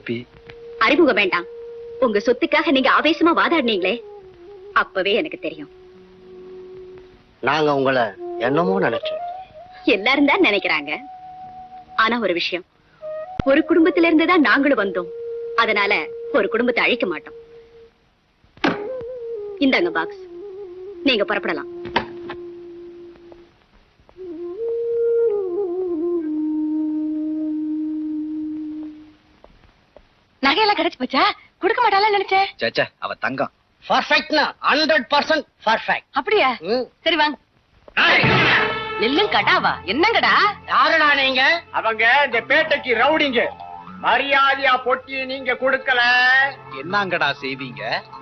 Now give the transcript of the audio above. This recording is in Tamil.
கோபி. அறிமுகம் வேண்டாம். உங்க சொத்துக்காக நீங்க ஆவேசமா வாதாடினீங்களே, அப்பவே எனக்கு தெரியும். நாங்க உங்களை என்னமோ நினைச்சோம். எல்லாரும் தான் நினைக்கிறாங்க. ஆனா ஒரு விஷயம், ஒரு குடும்பத்தில இருந்து தான் நாங்களும் வந்தோம். அதனால ஒரு குடும்பத்தை அழிக்க மாட்டோம். இந்தாங்க பாக்ஸ், நீங்க புறப்படலாம். நகையெல்லாம் கிடைச்சு போச்சா? கொடுக்க மாட்டாளா நினைச்சேன். சேச்சே, அவ தங்கம். பர்ஃபெக்ட்னா 100% பர்ஃபெக்ட். அப்படியா? சரி வாங்க. நெல்லும் கடாவா? என்னங்கடா? யாருடா நீங்க? அவங்க இந்த பேட்டைக்கு ரவுடிங்க. மரியாதையா பொட்டி நீங்க கொடுக்கல என்னங்கடா செய்வீங்க?